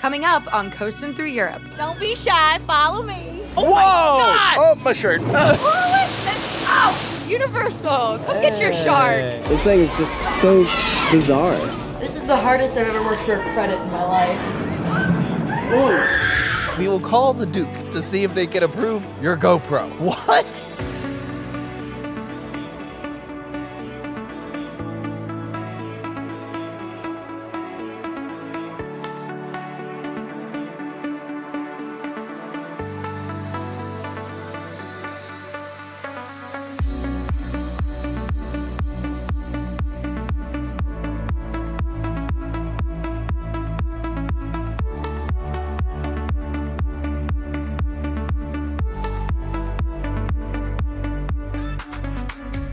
coming up on Coastin' Through Europe. Don't be shy, follow me. Oh Whoa! My God. Oh, my shirt. Oh, Universal, come get your shark. This thing is just so bizarre. This is the hardest I've ever worked for a credit in my life. Oh. We will call the Duke to see if they can approve your GoPro. What?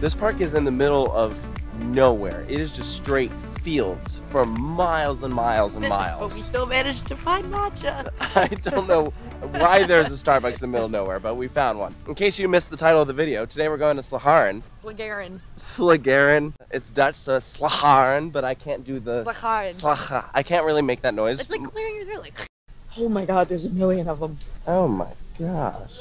This park is in the middle of nowhere. It is just straight fields for miles and miles and miles. But we still managed to find matcha. I don't know why there's a Starbucks in the middle of nowhere, but we found one. In case you missed the title of the video, today we're going to Slagharen. Slagharen. Slagharen. It's Dutch, so it's Slagharen, but I can't do the... Slagharen. I can't really make that noise. It's like clearing your throat, like... Oh my God, there's a million of them. Oh my gosh.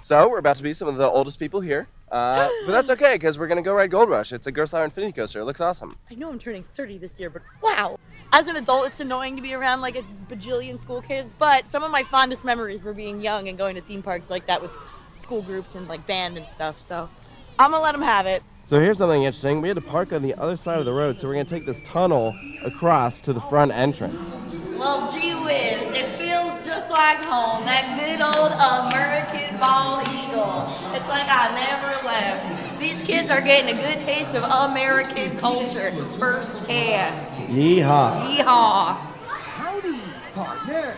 So we're about to be some of the oldest people here. But that's okay, because we're going to go ride Gold Rush. It's a Gerstlauer Infinity Coaster. It looks awesome. I know I'm turning 30 this year, but wow. As an adult, it's annoying to be around like a bajillion school kids, but some of my fondest memories were being young and going to theme parks like that with school groups and like band and stuff, so I'm going to let them have it. So here's something interesting. We had to park on the other side of the road, so we're going to take this tunnel across to the front entrance. Well, gee whiz, it feels just like home, that good old American bald eagle. It's like I never left. These kids are getting a good taste of American culture firsthand. Yeehaw. Yeehaw. Howdy, partners.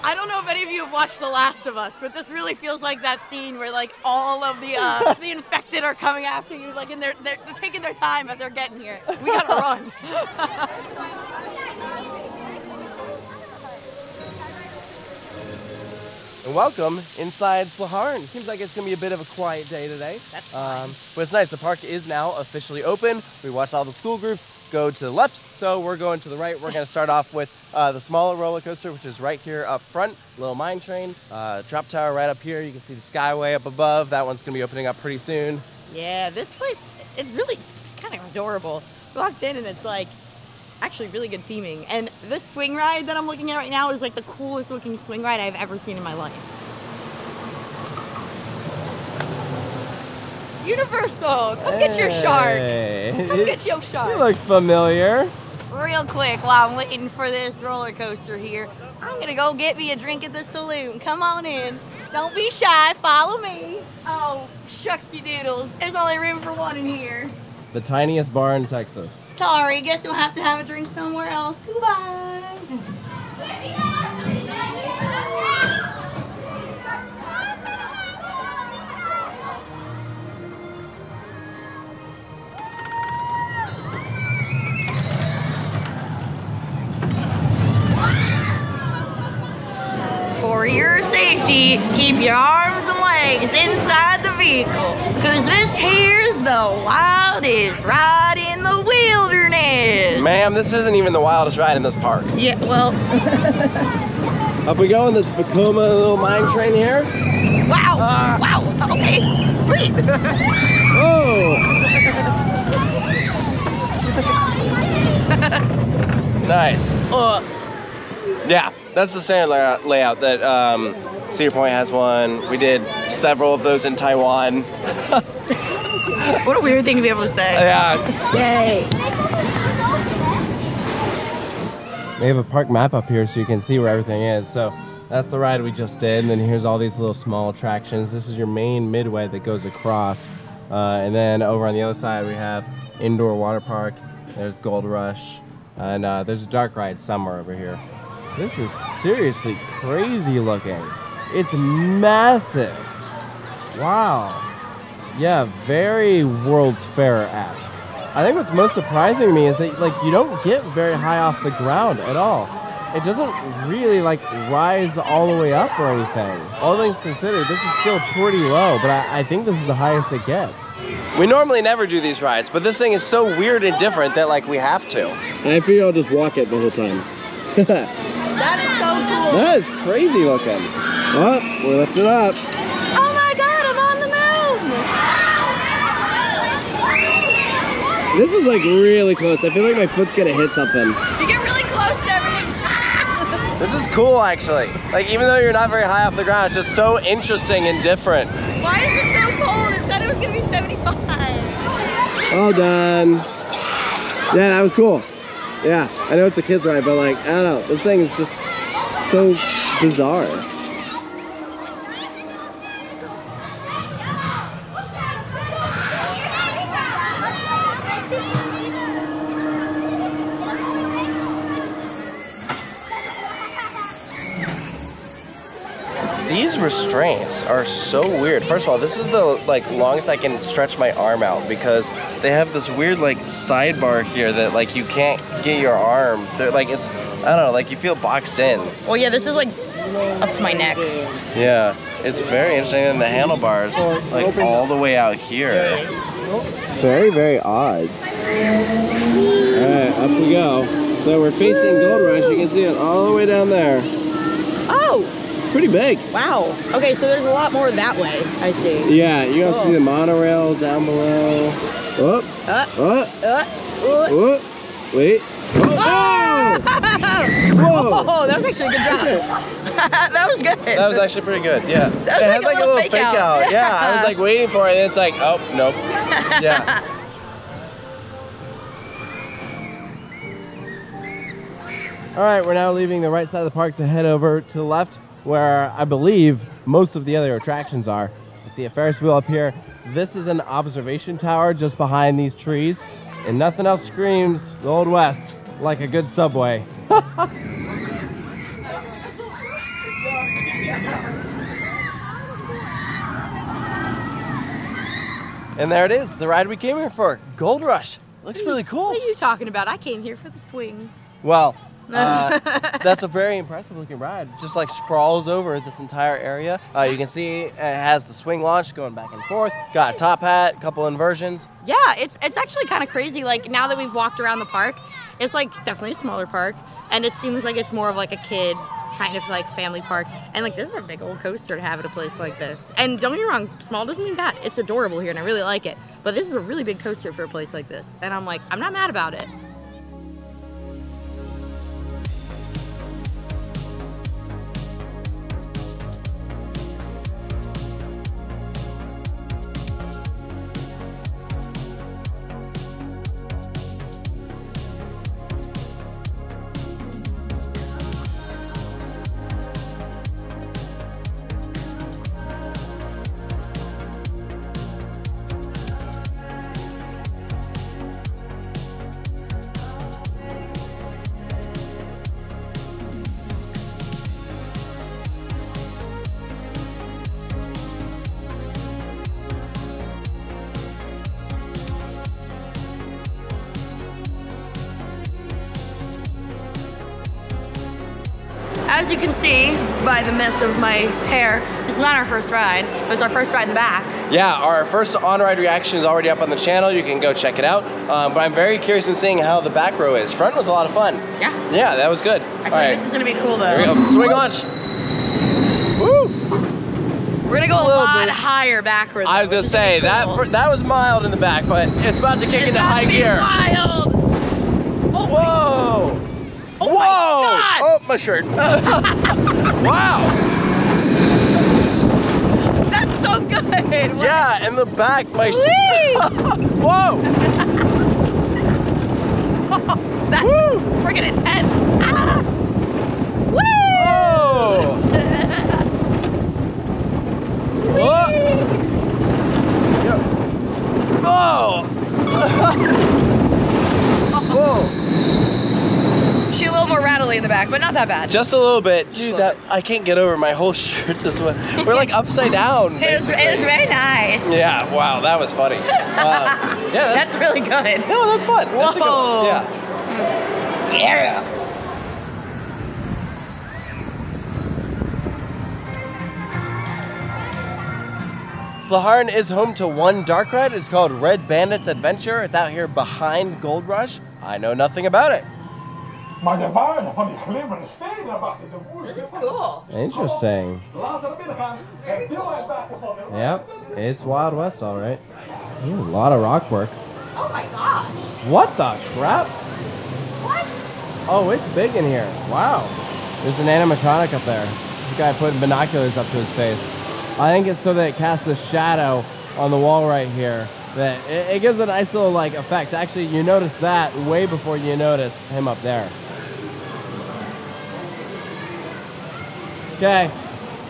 I don't know if any of you have watched The Last of Us, but this really feels like that scene where like all of the the infected are coming after you, like, and they're taking their time, but they're getting here. We gotta run. And welcome inside Slagharen. Seems like it's gonna be a bit of a quiet day today. That's fine. But it's nice. The park is now officially open. We watched all the school groups go to the left, so we're going to the right. We're gonna start off with the smaller roller coaster, which is right here up front. Little mine train, drop tower right up here. You can see the Skyway up above. That one's gonna be opening up pretty soon. Yeah, this place, it's really kind of adorable. We walked in and it's like actually really good theming. And this swing ride that I'm looking at right now is like the coolest looking swing ride I've ever seen in my life. Universal, come get your shark. Come get your shark. He looks familiar. Real quick, while I'm waiting for this roller coaster here, I'm gonna go get me a drink at the saloon. Come on in. Don't be shy, follow me. Oh, shucksy doodles. There's only room for one in here. The tiniest bar in Texas. Sorry, guess you'll have to have a drink somewhere else. Goodbye. For your safety, keep your arms and legs inside the vehicle, cause this here's the wildest ride in the wilderness. Ma'am, this isn't even the wildest ride in this park. Yeah, well. Up we go in this Vekoma little mine train here. Wow, wow, okay, sweet. Oh! Nice. Yeah, that's the standard layout that Cedar Point has one. We did several of those in Taiwan. What a weird thing to be able to say. Yeah. Yay. We have a park map up here so you can see where everything is. So that's the ride we just did, and then here's all these little small attractions. This is your main midway that goes across. And then over on the other side we have indoor water park. There's Gold Rush, and there's a dark ride somewhere over here. This is seriously crazy looking. It's massive. Wow. Yeah, very World's Fair-esque. I think what's most surprising to me is that like you don't get very high off the ground at all. It doesn't really like rise all the way up or anything. All things considered, this is still pretty low, but I think this is the highest it gets. We normally never do these rides, but this thing is so weird and different that like we have to. And I figure I'll just walk it the whole time. That is so cool. That is crazy looking. Oh, we're lifting up. Oh my God, I'm on the move. This is like really close. I feel like my foot's gonna hit something. You get really close to everything. This is cool actually. Like even though you're not very high off the ground, it's just so interesting and different. Why is it so cold? It said it was gonna be 75. All done. Yeah, that was cool. Yeah, I know it's a kid's ride, but like, I don't know. This thing is just so bizarre. These restraints are so weird. First of all, this is the like longest I can stretch my arm out because they have this weird like sidebar here that like you can't get your arm. They're like it's I don't know, like you feel boxed in. Well, yeah, this is like up to my neck. Yeah, it's very interesting. And the handlebars like all the way out here. Very, very odd. All right, up we go. So we're facing Gold Rush. You can see it all the way down there. Oh. Pretty big. Wow. Okay, so there's a lot more that way, I see. Yeah, you're gonna see the monorail down below. Oh, wait. Oh! Whoa, that was actually a good job. That was good. That was actually pretty good, yeah. It That was had like a little fake out. Yeah. Yeah, I was like waiting for it and it's like, oh, nope. Yeah. All right, we're now leaving the right side of the park to head over to the left where I believe most of the other attractions are. I see a Ferris wheel up here. This is an observation tower just behind these trees, and nothing else screams the Old West like a good subway. And there it is, the ride we came here for, Gold Rush. Looks really cool. What are you talking about? I came here for the swings. Well, that's a very impressive looking ride. Just like sprawls over this entire area. You can see it has the swing launch going back and forth. Got a top hat, a couple inversions. Yeah, it's actually kind of crazy. Like now that we've walked around the park, it's like definitely a smaller park, and it seems like it's more of like a kid kind of like family park. And like this is a big old coaster to have at a place like this. And don't get me wrong, small doesn't mean bad. It's adorable here, and I really like it. But this is a really big coaster for a place like this, and I'm like, I'm not mad about it. As you can see by the mess of my hair, it's not our first ride, but it's our first ride in the back. Yeah, our first on-ride reaction is already up on the channel. You can go check it out. But I'm very curious in seeing how the back row is. Front was a lot of fun. Yeah. Yeah, that was good. Actually, all right. this is gonna be cool though. Here we go. Swing launch. Woo! We're gonna go a lot higher backwards. I was gonna say that was mild in the back, but it's about to kick into high gear. Wild. Oh Whoa! Oh Whoa! my God. Oh, my shirt. Wow! That's so good. Yeah, in the back, my shirt. Whoa! That's freaking intense. Ah. Woo! Whoa! Whoa! She's a little more rattly in the back, but not that bad. Just a little bit. Dude, that I can't get over my whole shirt this way. We're like upside down. It was very nice. Yeah, wow, that was funny. Yeah, that's really good. No, that's fun. Whoa. That's a good one. Yeah. Yeah. Sladharn is home to one dark ride. It's called Red Bandit's Adventure. It's out here behind Gold Rush. I know nothing about it. Maar de waarde van die glimmende stenen maakt het een moeilijk. This is cool. Interesting. Laten we naar binnen gaan en deel uitmaken van de... Yep, it's Wild West, all right. Ooh, a lot of rock work. Oh my gosh. What the crap? What? Oh, it's big in here. Wow. There's an animatronic up there. This guy putting binoculars up to his face. I think it's so that it casts the shadow on the wall right here. That it gives a nice little like effect. Actually, you notice that way before you notice him up there. Okay,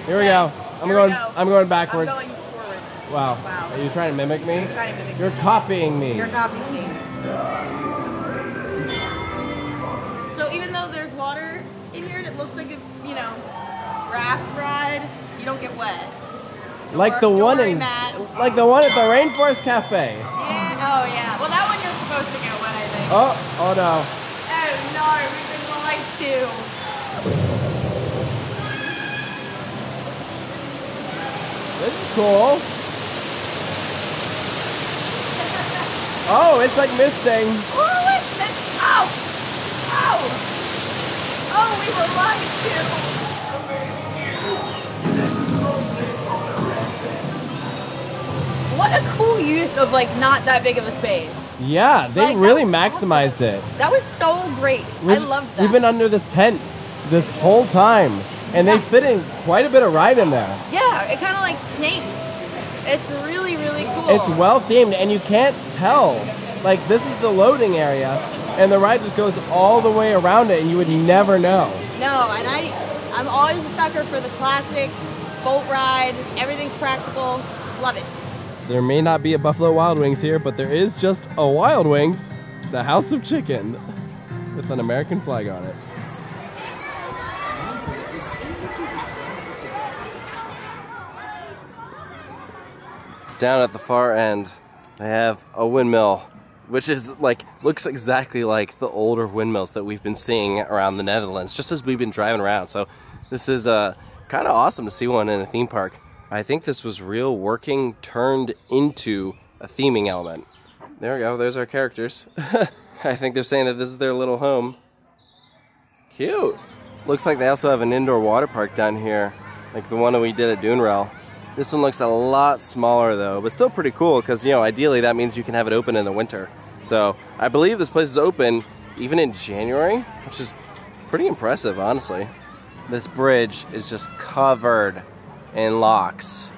here we go. I'm going backwards. I'm going forward. Wow. Wow. Are you trying to mimic me? I'm trying to mimic You're copying me. You're copying me. So even though there's water in here and it looks like a, you know, raft ride, you don't get wet. Like the one in, like the one at the Rainforest Cafe. Yeah. Oh yeah. Well, that one you're supposed to get wet, I think. Oh no. Oh no, we've been lied to. This is cool. Oh, it's like misting. Oh, it's this. Oh, oh, oh, we were lied to. What a cool use of like not that big of a space. Yeah, they Like, really that was maximized it. That was so great. I loved that. We've been under this tent this whole time, and they fit in quite a bit of ride in there. Yeah, it kind of like snakes. It's really, really cool. It's well themed, and you can't tell. Like, this is the loading area, and the ride just goes all the way around it, and you would never know. No, and I'm always a sucker for the classic boat ride. Everything's practical. Love it. There may not be a Buffalo Wild Wings here, but there is just a Wild Wings, the House of Chicken, with an American flag on it. Down at the far end, I have a windmill, which is like, looks exactly like the older windmills that we've been seeing around the Netherlands, just as we've been driving around. So this is kind of awesome to see one in a theme park. I think this was real working turned into a theming element. There we go, there's our characters. I think they're saying that this is their little home. Cute. Looks like they also have an indoor water park down here, like the one that we did at Duneral. This one looks a lot smaller though, but still pretty cool because, you know, ideally that means you can have it open in the winter. So I believe this place is open even in January, which is pretty impressive, honestly. This bridge is just covered in locks.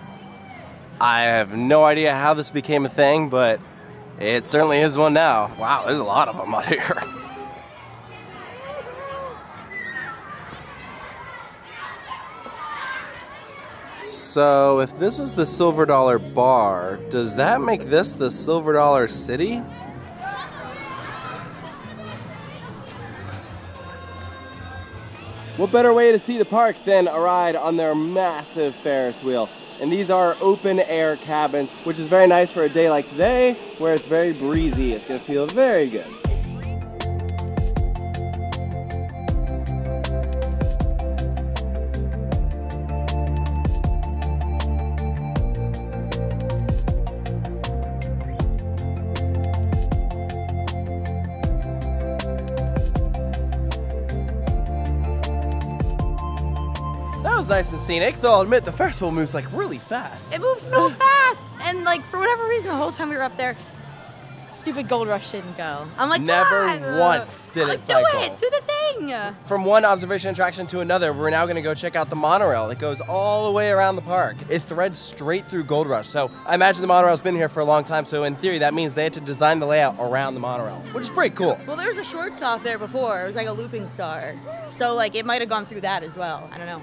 I have no idea how this became a thing, but it certainly is one now. Wow, there's a lot of them out here. So if this is the Silver Dollar Bar, does that make this the Silver Dollar City? What better way to see the park than a ride on their massive Ferris wheel? And these are open air cabins, which is very nice for a day like today, where it's very breezy. It's gonna feel very good. That was nice and scenic, though I'll admit the Ferris wheel moves like really fast. It moves so fast, and like for whatever reason, the whole time we were up there, stupid Gold Rush didn't go. I'm like, Never God, once did it cycle. Do it, do the thing. From one observation attraction to another, we're now gonna go check out the monorail. It goes all the way around the park. It threads straight through Gold Rush. So I imagine the monorail's been here for a long time, so in theory that means they had to design the layout around the monorail, which is pretty cool. Well, there was a short stop there before. It was like a looping star. So like it might have gone through that as well. I don't know.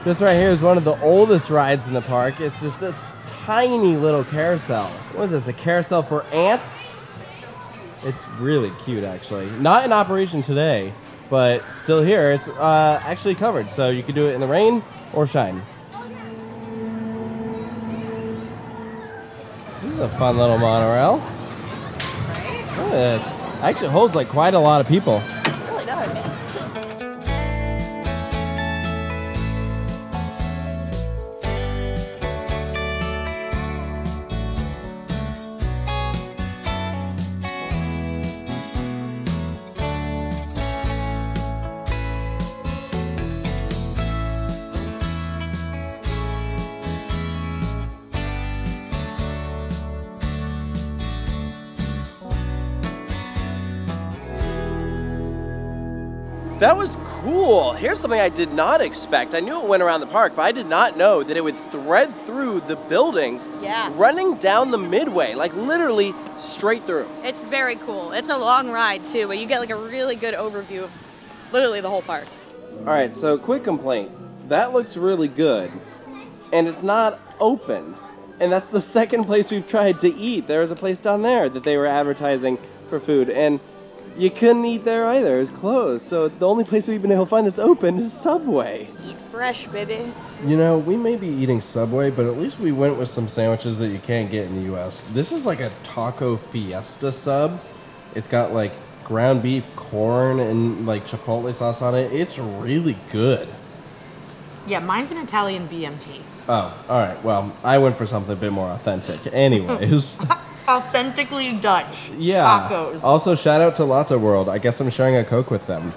This right here is one of the oldest rides in the park. It's just this tiny little carousel. What is this, a carousel for ants? It's really cute, actually. Not in operation today, but still here. It's actually covered, so you can do it in the rain or shine. This is a fun little monorail. Look at this. Actually holds like quite a lot of people. It really does. That was cool. Here's something I did not expect. I knew it went around the park, but I did not know that it would thread through the buildings, Yeah. running down the midway, like literally straight through. It's very cool. It's a long ride too, but you get like a really good overview of literally the whole park. All right, so quick complaint. That looks really good, and it's not open. And that's the second place we've tried to eat. There was a place down there that they were advertising for food, and you couldn't eat there either. It was closed. So the only place we've been able to find that's open is Subway. Eat fresh, baby. You know, we may be eating Subway, but at least we went with some sandwiches that you can't get in the U.S. This is like a taco fiesta sub. It's got like ground beef, corn, and like chipotle sauce on it. It's really good. Yeah, mine's an Italian BMT. Oh, all right. Well, I went for something a bit more authentic. Anyways. Authentically Dutch Yeah. tacos. Also, shout out to Latte World. I guess I'm sharing a Coke with them.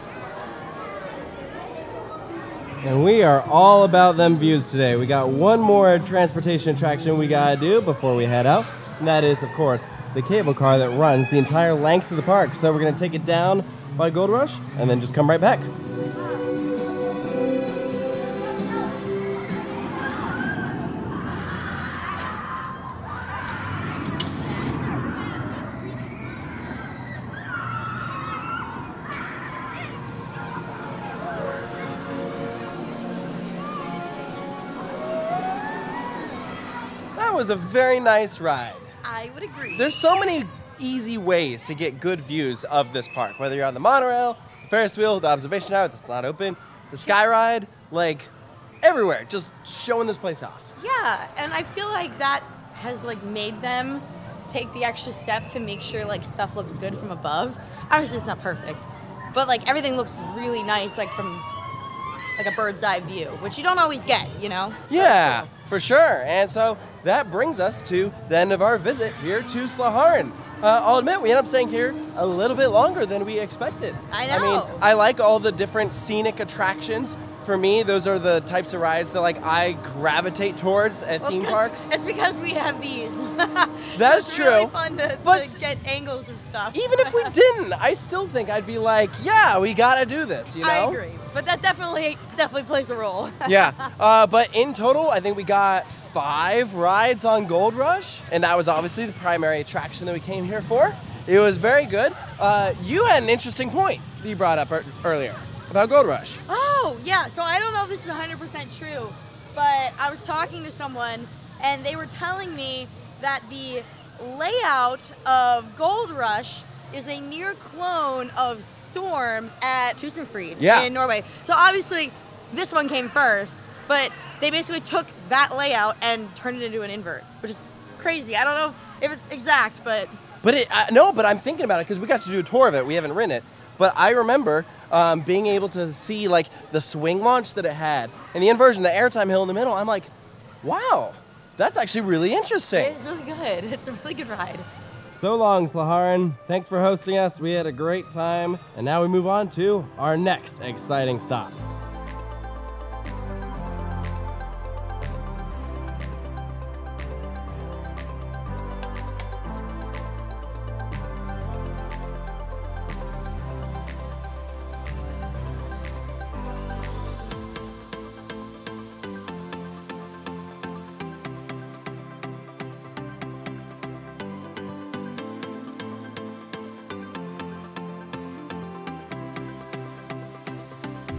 And we are all about them views today. We got one more transportation attraction we gotta do before we head out. And that is, of course, the cable car that runs the entire length of the park. So we're gonna take it down by Gold Rush and then just come right back. That was a very nice ride. I would agree. There's so many easy ways to get good views of this park, whether you're on the monorail, the Ferris wheel, the observation tower that's not open, the sky ride, like everywhere, just showing this place off. Yeah, and I feel like that has like made them take the extra step to make sure like stuff looks good from above. Obviously it's not perfect, but like everything looks really nice like from like a bird's eye view, which you don't always get, you know? Yeah, for sure. And so that brings us to the end of our visit here to Slagharen. I'll admit, we ended up staying here a little bit longer than we expected. I I mean, know. I like all the different scenic attractions. For me, those are the types of rides that like I gravitate towards at Well, theme it's parks. It's because we have these. That's it's true. really fun to But get angles and stuff. Even if we didn't, I still think I'd be like, yeah, we gotta do this, you know? I agree, but that definitely plays a role. Yeah, but in total, I think we got 5 rides on Gold Rush, and that was obviously the primary attraction that we came here for. It was very good. You had an interesting point that you brought up earlier about Gold Rush. Oh, yeah. So I don't know if this is 100% true, but I was talking to someone and they were telling me that the layout of Gold Rush is a near clone of Storm at Tusenfryd in Norway. So obviously this one came first, but they basically took that layout and turned it into an invert, which is crazy. I don't know if it's exact, but... No, but I'm thinking about it because we got to do a tour of it. We haven't ridden it. But I remember being able to see like the swing launch that it had and the inversion, the airtime hill in the middle. I'm like, wow, that's actually really interesting. It's really good. It's a really good ride. So long, Slagharen. Thanks for hosting us. We had a great time. And now we move on to our next exciting stop.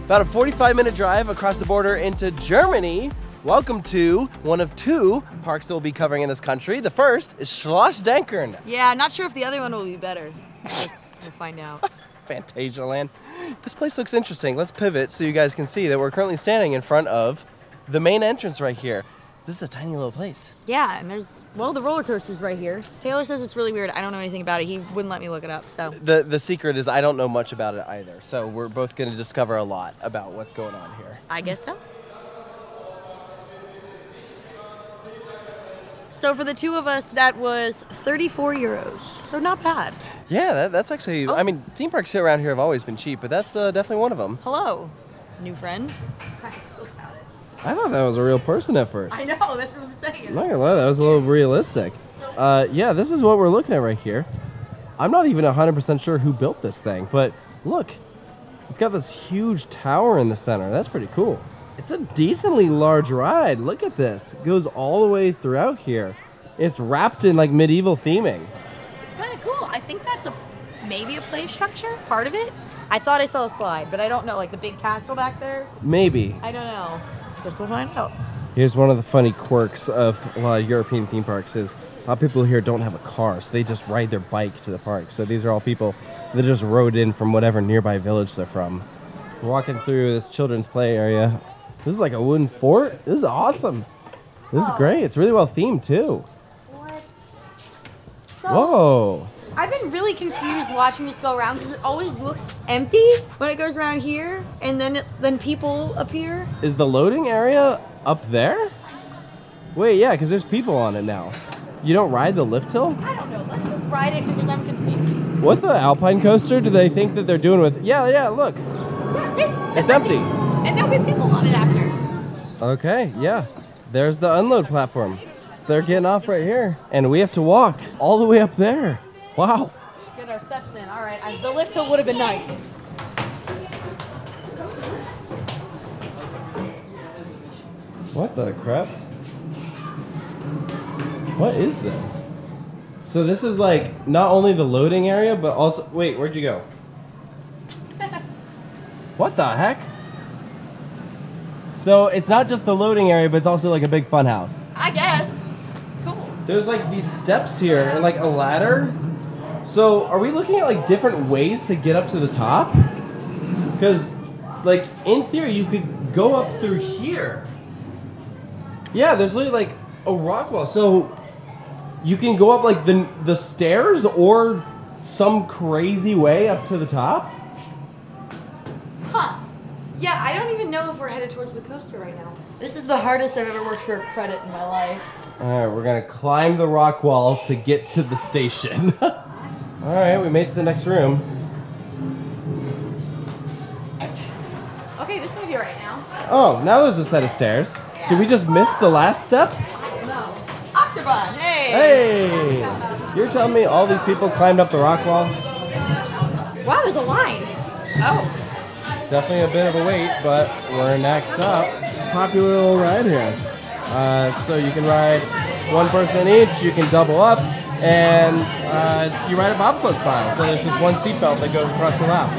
About a 45-minute drive across the border into Germany. Welcome to one of 2 parks that we'll be covering in this country. The first is Schloss Denkern. Yeah, not sure if the other one will be better. We'll find out. Phantasialand. This place looks interesting. Let's pivot so you guys can see that we're currently standing in front of the main entrance right here. This is a tiny little place. Yeah, and there's, well, the roller coaster's right here. Taylor says it's really weird. I don't know anything about it. He wouldn't let me look it up, so. The secret is I don't know much about it either. So we're both going to discover a lot about what's going on here. I guess so. So for the 2 of us, that was 34 euros. So not bad. Yeah, that's actually, I mean, theme parks around here have always been cheap, but that's definitely one of them. Hello, new friend. I thought that was a real person at first. I know, that's what I'm saying. I'm not gonna lie, that was a little realistic. Yeah, this is what we're looking at right here. I'm not even 100% sure who built this thing, but look, It's got this huge tower in the center. That's pretty cool. It's a decently large ride. Look at this. It goes all the way throughout here. It's wrapped in like medieval theming. It's kind of cool. I think that's maybe a play structure, part of it. I thought I saw a slide, but I don't know. Like the big castle back there? Maybe. I don't know. Guess we'll find out. Here's one of the funny quirks of a lot of European theme parks is a lot of people here don't have a car, so they just ride their bike to the park. So these are all people that just rode in from whatever nearby village they're from. We're walking through this children's play area. This is like a wooden fort. This is awesome. This is great. It's really well themed too. What? So, Whoa. I've been really confused watching this go around because it always looks empty when it goes around here, and then people appear. Is the loading area up there? Wait, yeah, because there's people on it now. You don't ride the lift hill? I don't know. Let's just ride it because I'm confused. What the Alpine coaster do they think that they're doing with? Yeah, look. Yeah, see? It's empty. And there'll be people on it after. Okay, yeah. There's the unload platform. So they're getting off right here. And we have to walk all the way up there. Wow. Get our steps in. All right. The lift hill would have been nice. What the crap? What is this? So this is like not only the loading area, but also... Wait, where'd you go? What the heck? So it's not just the loading area, but it's also like a big fun house. I guess. Cool. There's like these steps here and like a ladder. So are we looking at like different ways to get up to the top? Because like in theory you could go up through here. Yeah, there's literally like a rock wall. So you can go up like the stairs or some crazy way up to the top. Huh. Yeah, I don't even know if we're headed towards the coaster right now. This is the hardest I've ever worked for a credit in my life. All right, we're gonna climb the rock wall to get to the station. All right, we made it to the next room. Okay, this might be right now. Oh, now there's a set of stairs. Did we just miss the last step? I don't know. Octobot, hey! Hey! You're telling me all these people climbed up the rock wall? Wow, there's a line. Oh. Definitely a bit of a wait, but we're next up. Popular little ride here. So you can ride one person each, you can double up, and you ride a bobsled style. So there's just one seatbelt that goes across the lap.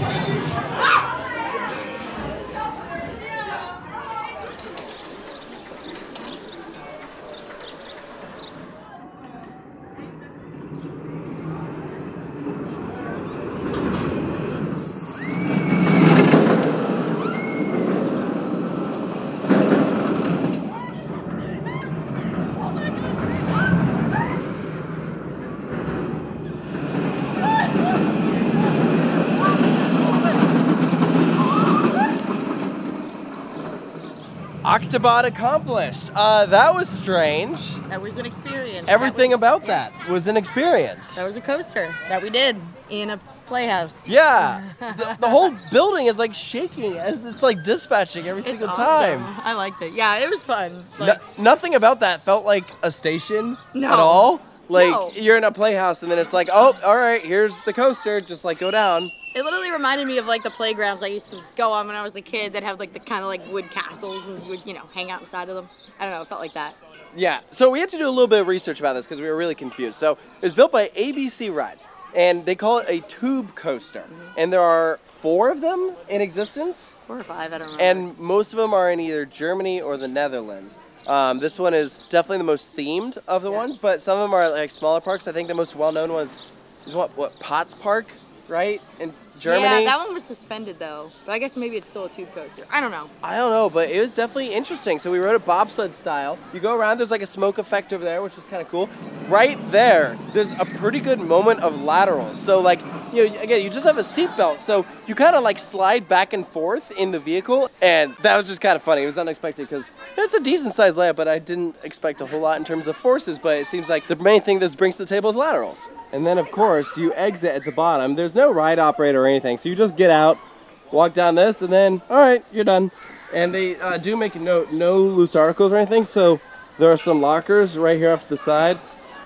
Octobot accomplished. That was strange. That was an experience. Everything about that was an experience. That was a coaster that we did in a playhouse. Yeah. The whole building is like shaking as it's like dispatching every It's single awesome. time. I liked it. Yeah, it was fun. Like, Nothing about that felt like a station No. at all. Like No. you're in a playhouse and then it's like, oh, all right, here's the coaster. Just like go down. it literally reminded me of like the playgrounds I used to go on when I was a kid that have like the kind of like wood castles and you would, hang out inside of them. I don't know, it felt like that. Yeah. So we had to do a little bit of research about this because we were really confused. So it was built by ABC Rides. And they call it a tube coaster. And there are 4 of them in existence. 4 or 5, I don't remember. And most of them are in either Germany or the Netherlands. This one is definitely the most themed of the ones, but some of them are like smaller parks. I think the most well-known was what Potts Park, right? In Germany. Yeah, that one was suspended though. But I guess maybe it's still a tube coaster. I don't know. I don't know, but it was definitely interesting. So we rode a bobsled style. You go around, there's like a smoke effect over there, which is kind of cool. Right there, there's a pretty good moment of laterals. So like, again, you just have a seatbelt, so you kind of like slide back and forth in the vehicle, and that was just kind of funny. It was unexpected because it's a decent sized layout, but I didn't expect a whole lot in terms of forces, but it seems like the main thing this brings to the table is laterals. And then of course, you exit at the bottom. There's no ride operator or anything, so you just get out, walk down this, and then, all right, you're done. And they do make a note, no loose articles or anything, so there are some lockers right here off to the side.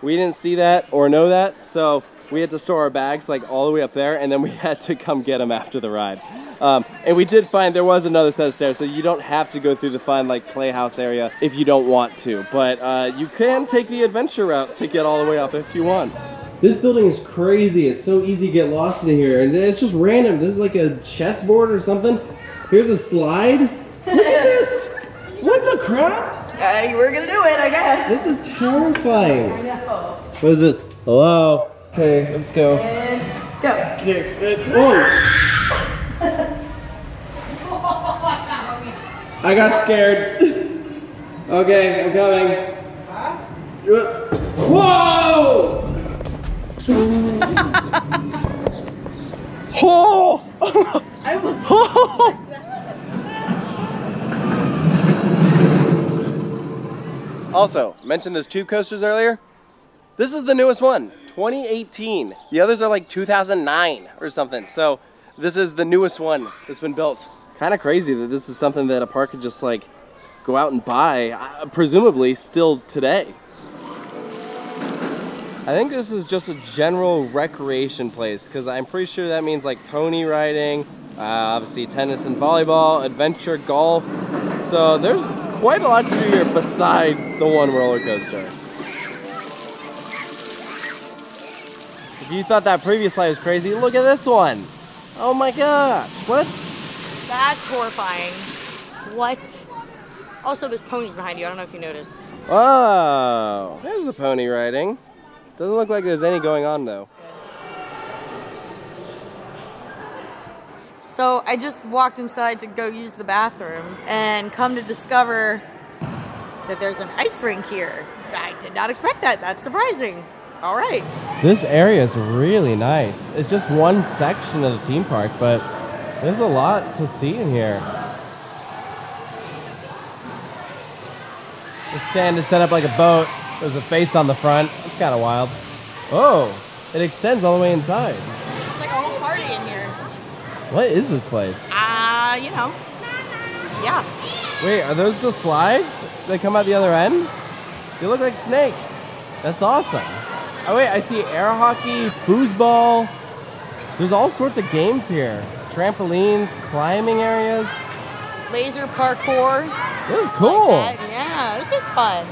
We didn't see that or know that, so we had to store our bags like all the way up there, and then we had to come get them after the ride. And we did find there was another set of stairs, so you don't have to go through the fun like playhouse area if you don't want to. But you can take the adventure route to get all the way up if you want. This building is crazy. It's so easy to get lost in here, and it's just random. This is like a chessboard or something. Here's a slide. Look at this. What the crap? We're gonna do it, I guess. This is terrifying. I know. What is this? Hello? Okay, let's go. And go. Whoa! I got scared. Okay, I'm coming. Whoa! Oh! I was Also, mentioned those tube coasters earlier. This is the newest one, 2018. The others are like 2009 or something. So this is the newest one that's been built. Kind of crazy that this is something that a park could just like go out and buy, presumably still today. I think this is just a general recreation place because I'm pretty sure that means like pony riding, obviously tennis and volleyball, adventure, golf. So there's quite a lot to do here besides the one roller coaster. If you thought that previous slide was crazy, look at this one. Oh my gosh, what? That's horrifying. What? Also, there's ponies behind you. I don't know if you noticed. Oh, there's the pony riding. Doesn't look like there's any going on though. So I just walked inside to go use the bathroom and come to discover that there's an ice rink here. I did not expect that. That's surprising. All right. This area is really nice. It's just one section of the theme park, but there's a lot to see in here. The stand is set up like a boat. There's a face on the front. It's kind of wild. Oh, it extends all the way inside. It's like a whole party in here. What is this place? You know. Yeah. Wait, are those the slides that come out the other end? They look like snakes. That's awesome. Oh wait, I see air hockey, foosball. There's all sorts of games here. Trampolines, climbing areas. Laser parkour. This is cool. Like that. Yeah, this is fun.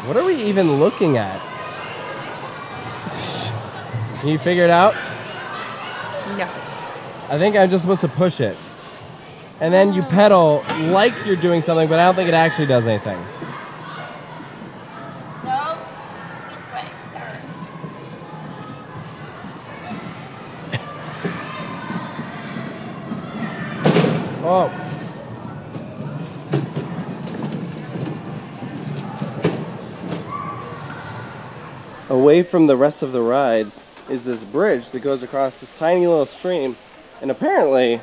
What are we even looking at? Can you figure it out? No. I think I'm just supposed to push it. And then you pedal like you're doing something, but I don't think it actually does anything. No. This way. Oh. Away from the rest of the rides is this bridge that goes across this tiny little stream, and apparently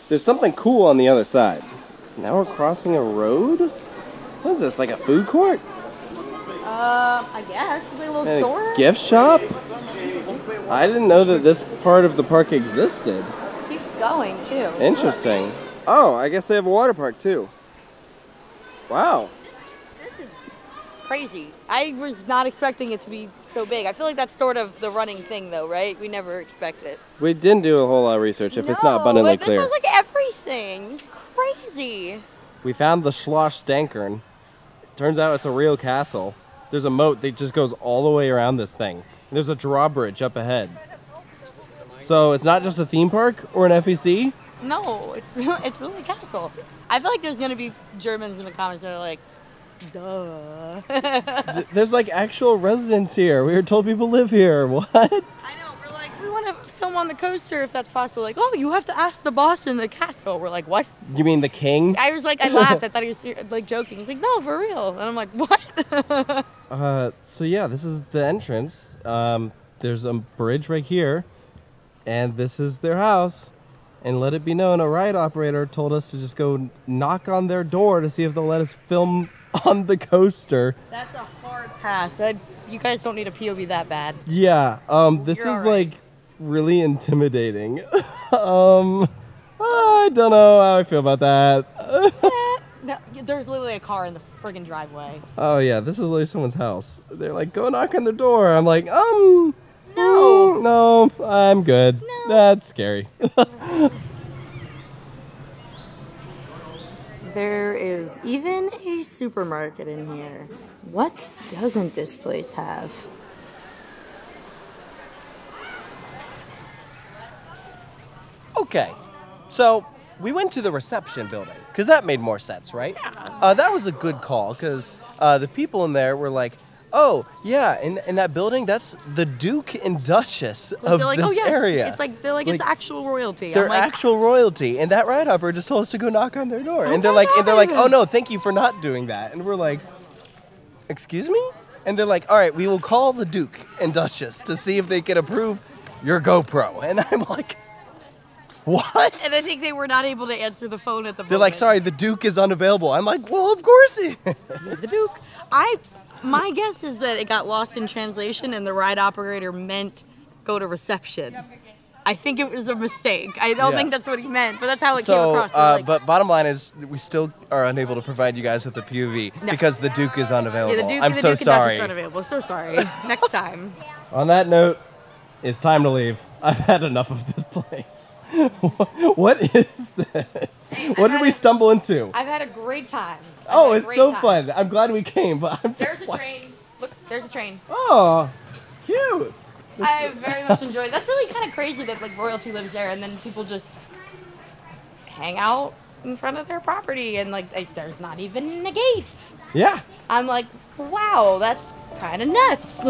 there's something cool on the other side. Now we're crossing a road? What is this, like a food court? I guess. Is it a little And store? a gift shop? I didn't know that this part of the park existed. Keeps going too. Interesting. Oh, I guess they have a water park too. Wow. This is crazy. I was not expecting it to be so big. I feel like that's sort of the running thing though, right? We never expect it. We didn't do a whole lot of research if it's not abundantly but clear. This is like everything. It's crazy. We found the Schloss Stankern. Turns out it's a real castle. There's a moat that just goes all the way around this thing. There's a drawbridge up ahead. So it's not just a theme park or an FEC? No, it's really a castle. I feel like there's gonna be Germans in the comments that are like, duh. There's like actual residents here. We were told people live here. What? I know, we're like, we want to film on the coaster if that's possible. Like, oh, you have to ask the boss in the castle. We're like, what? You mean the king? I was like, I laughed. I thought he was like joking. He's like, no, for real. And I'm like, what? So yeah, this is the entrance. There's a bridge right here, and this is their house. And let it be known, a ride operator told us to just go knock on their door to see if they'll let us film on the coaster. That's a hard pass. You guys don't need a POV that bad. Yeah, this You're is all right. like really intimidating. I don't know how I feel about that. No, there's literally a car in the friggin' driveway. Oh yeah, this is literally someone's house. They're like, go knock on the door. I'm like, no, I'm good. No. That's scary. There is even a supermarket in here. What doesn't this place have? Okay, so we went to the reception building because that made more sense, right? Yeah. That was a good call because the people in there were like, oh, yeah, in that building, that's the Duke and Duchess of like, this oh, yes. area. It's like, they're like, it's actual royalty. They're I'm like, actual royalty, and that ride hopper just told us to go knock on their door, and they're like, oh no, thank you for not doing that, and we're like, excuse me? And they're like, all right, we will call the Duke and Duchess to see if they can approve your GoPro, and I'm like, what? And I think they were not able to answer the phone at the moment. They're like, sorry, the Duke is unavailable. I'm like, well, of course he is. Who's the Duke? My guess is that it got lost in translation and the ride operator meant go to reception. I think it was a mistake. I don't think that's what he meant, but that's how it came across. But bottom line is, we still are unable to provide you guys with the POV because the Duke is unavailable. Yeah, the Duke, I'm the so Duke sorry. And unavailable. So sorry. Next time. On that note, it's time to leave. I've had enough of this place. What is this? What did we stumble into? I've had a great time. Oh, it's so fun. I'm glad we came, but I'm There's just a like... train. Look, there's a train. Oh, cute. I very much enjoyed it. That's really kind of crazy that like royalty lives there and then people just hang out in front of their property and like there's not even a gate. Yeah. I'm like, wow, that's kind of nuts.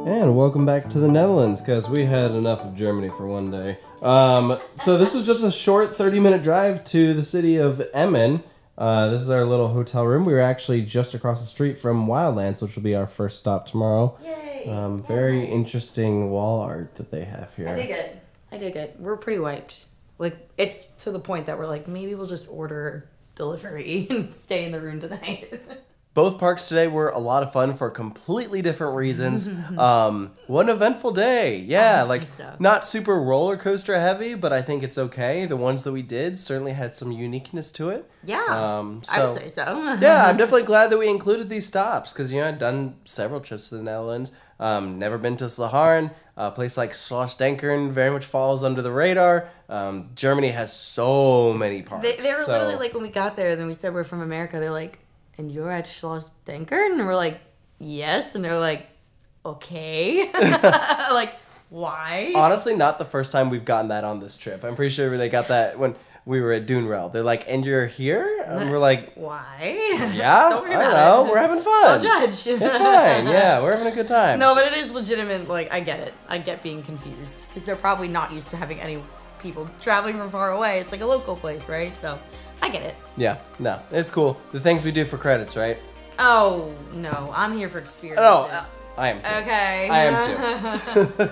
And welcome back to the Netherlands, because we had enough of Germany for one day. So this was just a short 30-minute drive to the city of Emmen. This is our little hotel room. We were actually just across the street from Wildlands, which will be our first stop tomorrow. Yay! Very interesting wall art that they have here. I dig it. We're pretty wiped. Like, it's to the point that we're like, maybe we'll just order delivery and stay in the room tonight. Both parks today were a lot of fun for completely different reasons. One eventful day. Yeah, like not super roller coaster heavy, but I think it's okay. The ones that we did certainly had some uniqueness to it. Yeah, I would say so. Yeah, I'm definitely glad that we included these stops because, you know, I've done several trips to the Netherlands. Never been to Slagharen. A place like Schloss Denkern very much falls under the radar. Germany has so many parks. They were literally like, when we got there, then we said we're from America, they're like, and you're at Schloss Denkern? And we're like, yes. And they're like, okay. Like, why? Honestly, not the first time we've gotten that on this trip. I'm pretty sure they got that when we were at Duinrell. They're like, and you're here? And we're like, why? Yeah, Don't worry I don't about know. it. We're having fun. Don't judge. It's fine. Yeah, we're having a good time. No, but it is legitimate. Like, I get it. I get being confused. Because they're probably not used to having any people traveling from far away. It's like a local place, right? So, I get it. Yeah, no, it's cool. The things we do for credits, right? Oh, no. I'm here for experiences. Oh, I am too. Okay. I am too.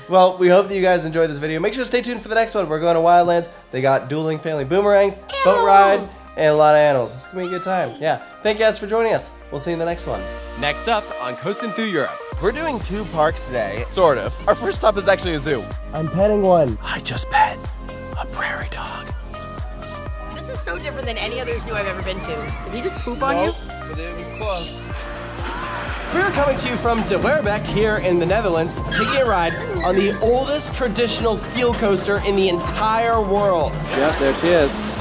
Well, we hope that you guys enjoyed this video. Make sure to stay tuned for the next one. We're going to Wildlands. They got dueling family boomerangs, boat ride, and a lot of animals. It's going to be a good time. Yeah. Thank you guys for joining us. We'll see you in the next one. Next up on Coasting Through Europe. We're doing 2 parks today, sort of. Our first stop is actually a zoo. I'm petting one. I just pet a prairie dog. This is so different than any other zoo I've ever been to. Did he just poop on you? But it was close. We're coming to you from De Werbeck here in the Netherlands, taking a ride on the oldest traditional steel coaster in the entire world. Yep, there she is.